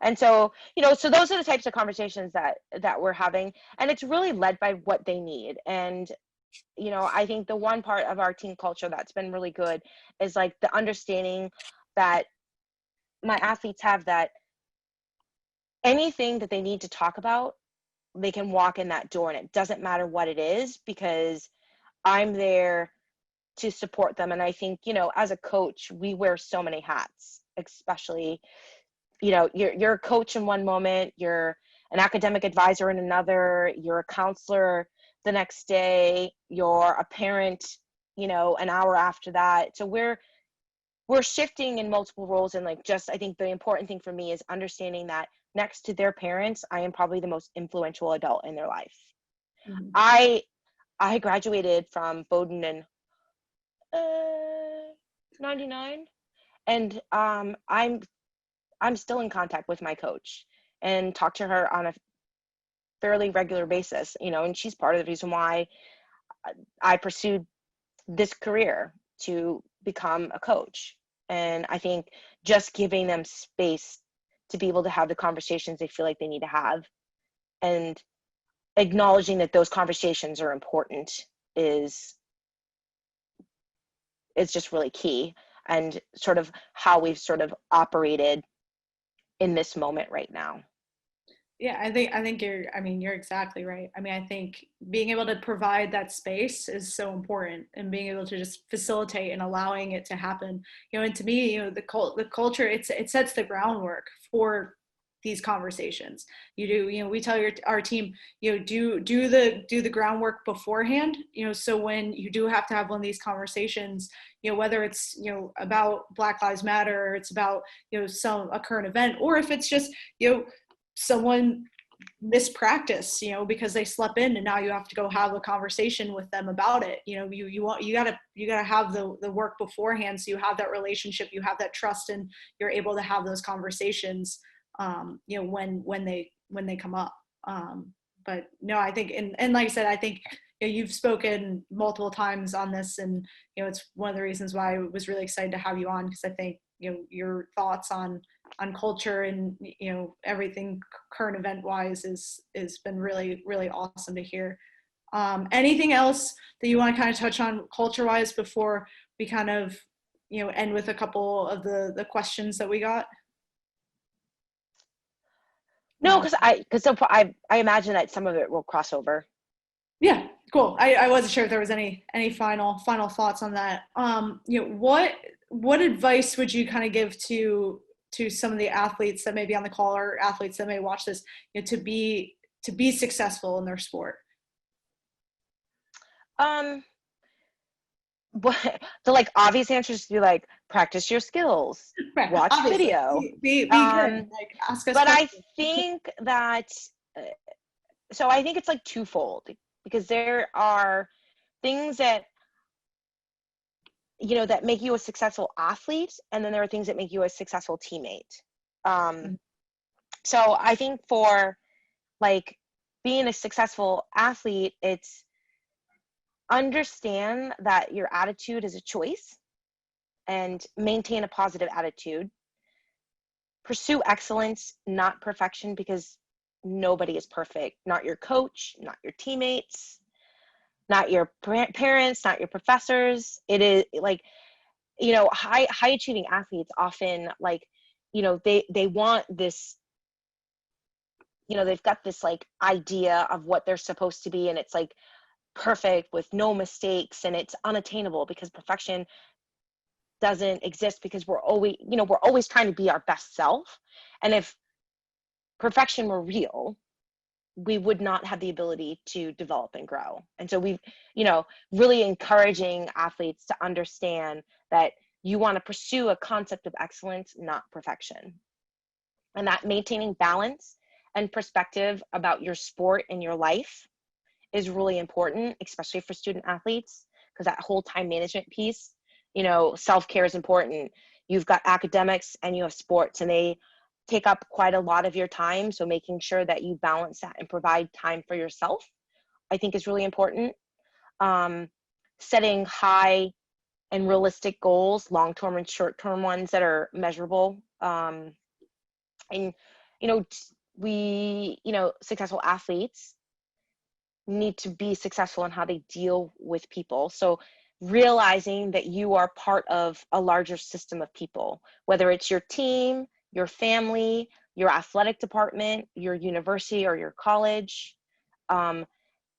[SPEAKER 2] And so, so those are the types of conversations that we're having, and it's really led by what they need. And I think the one part of our team culture that's been really good is like the understanding that my athletes have, that anything that they need to talk about, they can walk in that door, and it doesn't matter what it is, because I'm there to support them. And I think, as a coach, we wear so many hats, especially, you're a coach in one moment, you're an academic advisor in another, you're a counselor the next day, you're a parent, an hour after that. So we're shifting in multiple roles. And like, just, I think the important thing for me is understanding that next to their parents, I am probably the most influential adult in their life. Mm-hmm. I graduated from Bowdoin in 99, and I'm still in contact with my coach and talk to her on a fairly regular basis, and she's part of the reason why I pursued this career, to become a coach. And I think just giving them space to be able to have the conversations they feel like they need to have, and acknowledging that those conversations are important, is just really key, and sort of how we've sort of operated in this moment right now.
[SPEAKER 1] Yeah, I think you're exactly right. I mean, I think being able to provide that space is so important, and being able to just facilitate and allowing it to happen. And to me, the culture, it sets the groundwork for these conversations. We tell our team, do the groundwork beforehand, so when you do have to have one of these conversations, whether it's, about Black Lives Matter, or it's about, a current event, or if it's just, someone mispractice, because they slept in, and now you have to go have a conversation with them about it. You gotta have the work beforehand, so you have that relationship, you have that trust, and you're able to have those conversations, when they come up. But no, I think, and like I said, I think, you've spoken multiple times on this, and it's one of the reasons why I was really excited to have you on, because I think your thoughts on culture and everything current event wise is been really, really awesome to hear. Anything else that you want to kind of touch on culture wise before we kind of end with a couple of the questions that we got?
[SPEAKER 2] No, because I imagine that some of it will cross over.
[SPEAKER 1] Yeah, cool. I wasn't sure if there was any final thoughts on that. What advice would you kind of give to some of the athletes that may be on the call, or athletes that may watch this, to be successful in their sport?
[SPEAKER 2] The like obvious answers to be like, practice your skills, right, watch obviously. Video,
[SPEAKER 1] be good. Like, ask us
[SPEAKER 2] but
[SPEAKER 1] questions.
[SPEAKER 2] I think that so I think it's like twofold, because there are things that that make you a successful athlete, and then there are things that make you a successful teammate. So I think for like being a successful athlete, it's understand that your attitude is a choice, and maintain a positive attitude. Pursue excellence, not perfection, because nobody is perfect. Not your coach, not your teammates, not your parents, not your professors. It is like, high achieving athletes often, like, they want this, they've got this like idea of what they're supposed to be, and it's like perfect with no mistakes, and it's unattainable, because perfection doesn't exist, because we're always trying to be our best self. And if perfection were real, we would not have the ability to develop and grow. And so we've, really encouraging athletes to understand that you want to pursue a concept of excellence, not perfection. And that maintaining balance and perspective about your sport and your life is really important, especially for student athletes, because that whole time management piece, self-care is important. You've got academics and you have sports, and they take up quite a lot of your time. So making sure that you balance that and provide time for yourself, I think is really important. Setting high and realistic goals, long-term and short-term ones that are measurable. And, successful athletes need to be successful in how they deal with people. So realizing that you are part of a larger system of people, whether it's your team, your family, your athletic department, your university, or your college,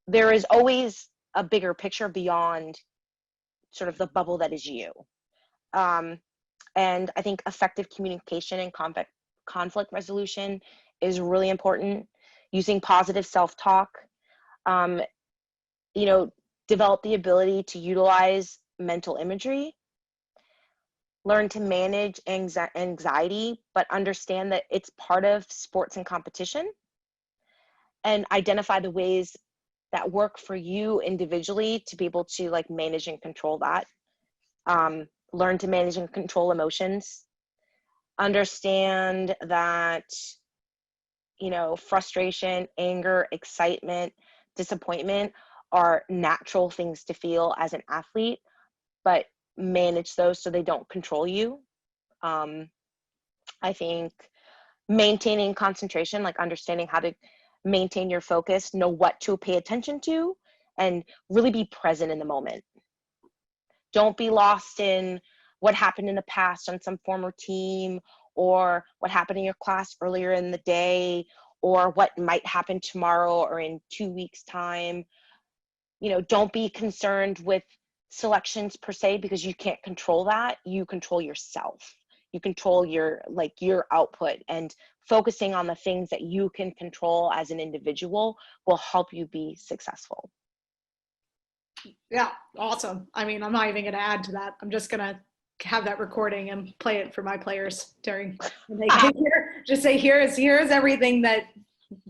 [SPEAKER 2] there is always a bigger picture beyond sort of the bubble that is you. And I think effective communication and conflict resolution is really important. Using positive self-talk, develop the ability to utilize mental imagery, learn to manage anxiety, but understand that it's part of sports and competition, and identify the ways that work for you individually to be able to like manage and control that. Learn to manage and control emotions. Understand that, frustration, anger, excitement, disappointment are natural things to feel as an athlete, but manage those so they don't control you. I think maintaining concentration, like understanding how to maintain your focus, know what to pay attention to, and really be present in the moment. Don't be lost in what happened in the past on some former team, or what happened in your class earlier in the day, or what might happen tomorrow or in 2 weeks' time. Don't be concerned with selections per se, because you can't control that. You control yourself. You control your output, and focusing on the things that you can control as an individual will help you be successful.
[SPEAKER 1] Yeah, awesome. I mean, I'm not even going to add to that. I'm just going to have that recording and play it for my players during when they get here. Just say, here's everything that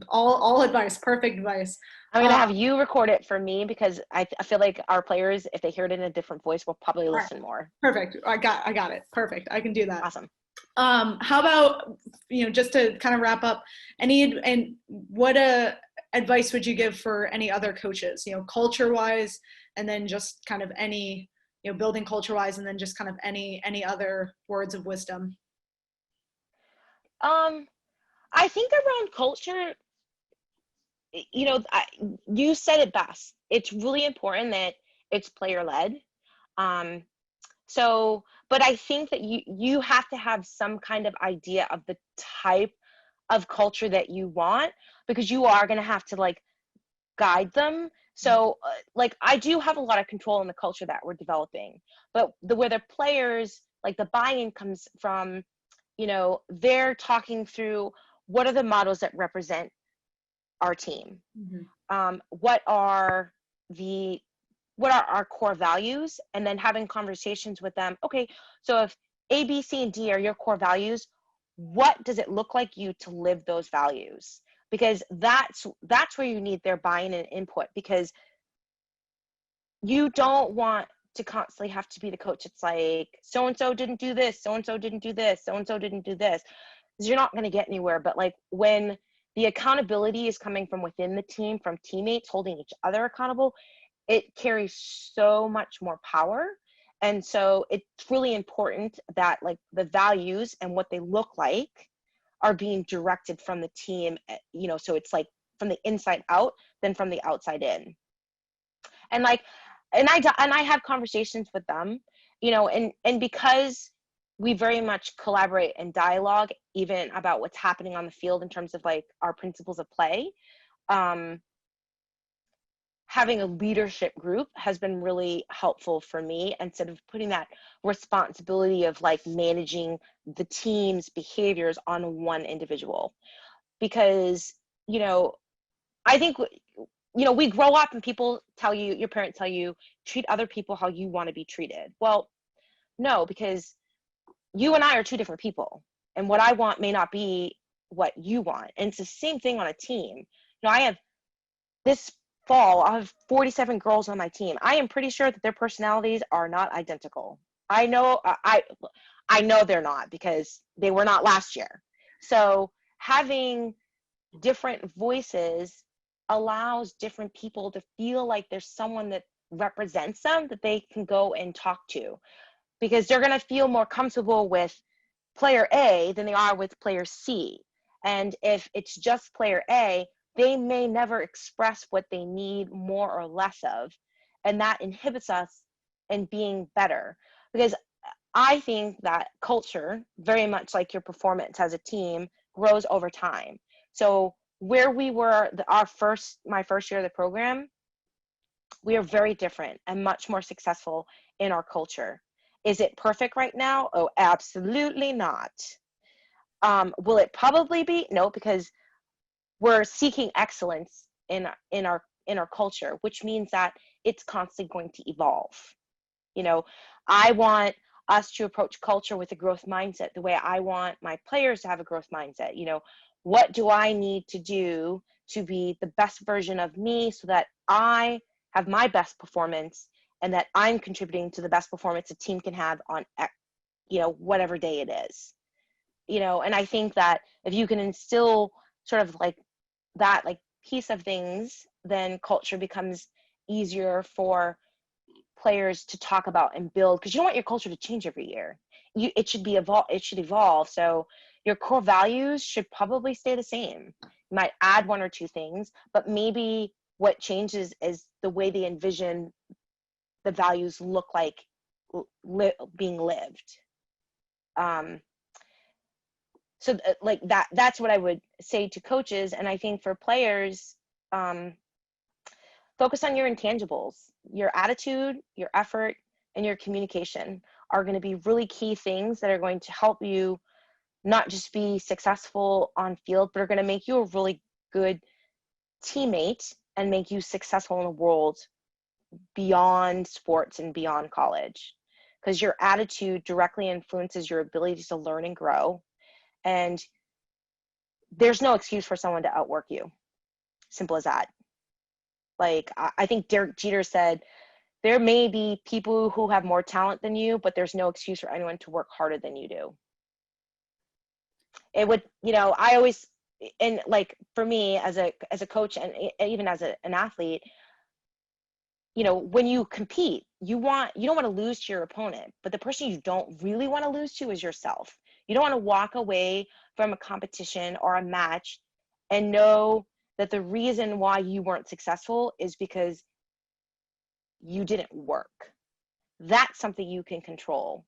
[SPEAKER 1] all advice, perfect advice.
[SPEAKER 2] I'm going to have you record it for me, because I feel like our players, if they hear it in a different voice, will probably listen more.
[SPEAKER 1] Perfect. I got it. Perfect. I can do that.
[SPEAKER 2] Awesome.
[SPEAKER 1] How about, just to kind of wrap up, what advice would you give for any other coaches, culture wise, and then just kind of any, building culture wise, and then just kind of any other words of wisdom?
[SPEAKER 2] I think around culture, you said it best. It's really important that it's player led. But I think that you have to have some kind of idea of the type of culture that you want, because you are going to have to guide them. So I do have a lot of control in the culture that we're developing, but where the players, the buy-in comes from, they're talking through what are the models that represent our team. Mm-hmm. What are our core values, and then having conversations with them. Okay, so if A, B, C, and D are your core values, what does it look like you to live those values? Because that's where you need their buy-in and input, because you don't want to constantly have to be the coach. It's like, so-and-so didn't do this, so-and-so didn't do this, so-and-so didn't do this. Because you're not going to get anywhere. But when the accountability is coming from within the team, from teammates holding each other accountable, it carries so much more power. And so it's really important that the values and what they look like are being directed from the team, so it's from the inside out than from the outside in. And I have conversations with them, and because we very much collaborate and dialogue even about what's happening on the field in terms of our principles of play, having a leadership group has been really helpful for me, instead of putting that responsibility of managing the team's behaviors on one individual. Because, I think, we grow up and your parents tell you, treat other people how you want to be treated. Well, no, because you and I are two different people, and what I want may not be what you want. And it's the same thing on a team. I have this fall, I have 47 girls on my team. I am pretty sure that their personalities are not identical. I know they're not, because they were not last year. So having different voices allows different people to feel like there's someone that represents them that they can go and talk to, because they're going to feel more comfortable with player A than they are with player C. And if it's just player A, they may never express what they need more or less of. And that inhibits us in being better. Because I think that culture, very much like your performance as a team, grows over time. So where we were my first year of the program, we are very different and much more successful in our culture. Is it perfect right now? Oh, absolutely not. Will it probably be? No, because we're seeking excellence in our culture, which means that it's constantly going to evolve. You know, I want us to approach culture with a growth mindset the way I want my players to have a growth mindset. You know, what do I need to do to be the best version of me so that I have my best performance and that I'm contributing to the best performance a team can have on, you know, whatever day it is. You know, and I think that if you can instill sort of like that like piece of things, then culture becomes easier for players to talk about and build, because you don't want your culture to change every year. It should evolve. So your core values should probably stay the same. You might add one or two things, but maybe what changes is the way they envision the values look like being lived. So like that's what I would say to coaches. And I think for players, focus on your intangibles. Your attitude, your effort, and your communication are going to be really key things that are going to help you not just be successful on field, but are going to make you a really good teammate and make you successful in the world beyond sports and beyond college. Because your attitude directly influences your ability to learn and grow. And there's no excuse for someone to outwork you. Simple as that. Like, I think Derek Jeter said, there may be people who have more talent than you, but there's no excuse for anyone to work harder than you do. It would, you know, I always, and like for me as a coach and even as an athlete, you know, when you compete, you don't want to lose to your opponent, but the person you don't really want to lose to is yourself. You don't want to walk away from a competition or a match and know that the reason why you weren't successful is because you didn't work. That's something you can control.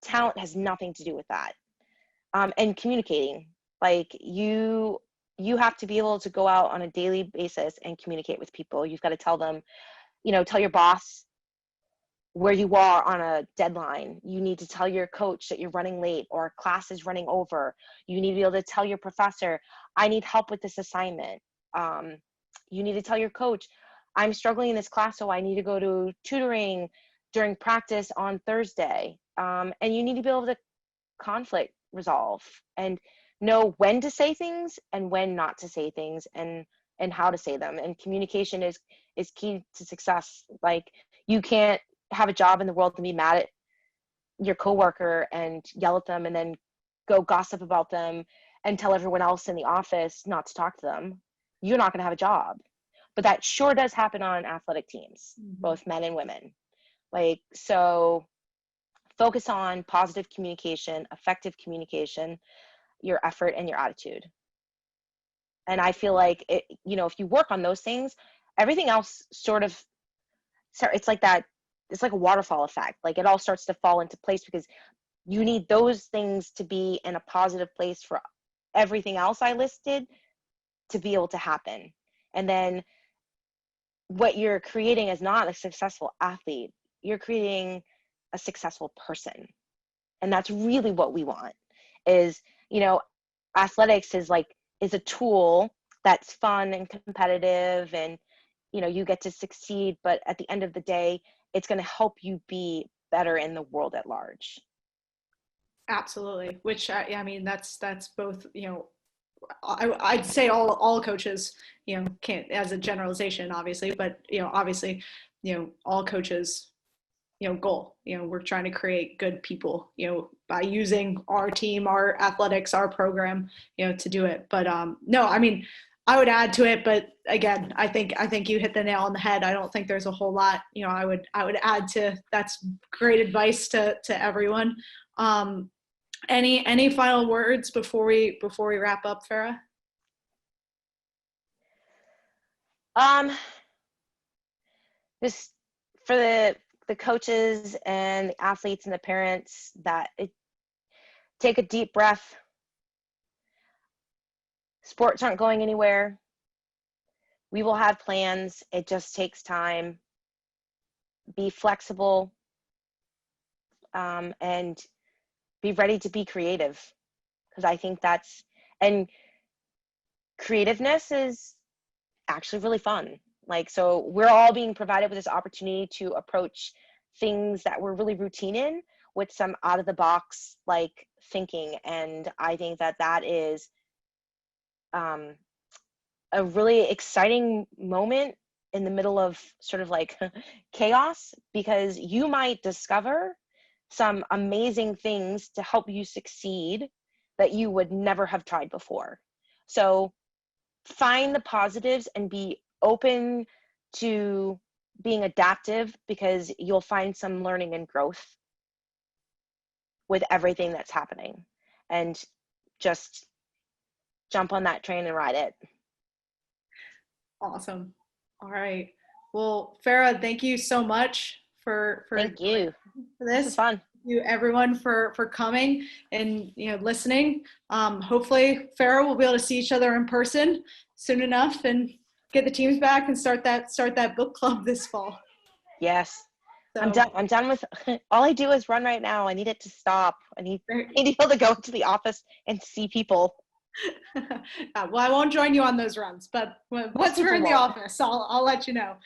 [SPEAKER 2] Talent has nothing to do with that. And communicating, like you have to be able to go out on a daily basis and communicate with people. You've got to tell them, you know, tell your boss where you are on a deadline. You need to tell your coach that you're running late or class is running over. You need to be able to tell your professor, I need help with this assignment. You need to tell your coach, I'm struggling in this class, so I need to go to tutoring during practice on Thursday. And you need to be able to conflict resolve and know when to say things and when not to say things, and how to say them. And communication is key to success. Like, you can't have a job in the world and be mad at your coworker and yell at them and then go gossip about them and tell everyone else in the office not to talk to them. You're not going to have a job. But that sure does happen on athletic teams, both men and women. Like, so focus on positive communication, effective communication, your effort, and your attitude. And I feel like it, you know, if you work on those things, everything else sort of, it's like that, it's like a waterfall effect. Like, it all starts to fall into place because you need those things to be in a positive place for everything else I listed to be able to happen. And then what you're creating is not a successful athlete, you're creating a successful person. And that's really what we want. Is, you know, athletics is a tool that's fun and competitive, and, you know, you get to succeed, but at the end of the day, it's going to help you be better in the world at large.
[SPEAKER 1] Absolutely. Which I mean, that's both, you know, I'd say all coaches, you know, can't, as a generalization, obviously, but, you know, obviously, you know, all coaches goal. We're trying to create good people, by using our team, our athletics, our program, to do it. But no, I mean, I would add to it, but again, I think you hit the nail on the head. I don't think there's a whole lot, I would add to. That's great advice to everyone. Any final words before we wrap up, Farah?
[SPEAKER 2] Just for the coaches and the athletes and the parents, take a deep breath. Sports aren't going anywhere. We will have plans. It just takes time. Be flexible, and be ready to be creative, because I think and creativeness is actually really fun. Like, so we're all being provided with this opportunity to approach things that we're really routine in with some out of the box like thinking. And I think that is a really exciting moment in the middle of sort of like chaos, because you might discover some amazing things to help you succeed that you would never have tried before. So find the positives and be open to being adaptive, because you'll find some learning and growth with everything that's happening. And just jump on that train and ride it.
[SPEAKER 1] Awesome. All right. Well, Farah, thank you so much for
[SPEAKER 2] Thank you
[SPEAKER 1] for this.
[SPEAKER 2] This is fun.
[SPEAKER 1] Thank you everyone for coming and listening. Hopefully Farah will be able to see each other in person soon enough and get the teams back and start that book club this fall.
[SPEAKER 2] Yes.
[SPEAKER 1] So,
[SPEAKER 2] I'm done with all I do is run right now. I need it to stop. I need to be able to go to the office and see people.
[SPEAKER 1] well, I won't join you on those runs, but once we're in the office, I'll let you know.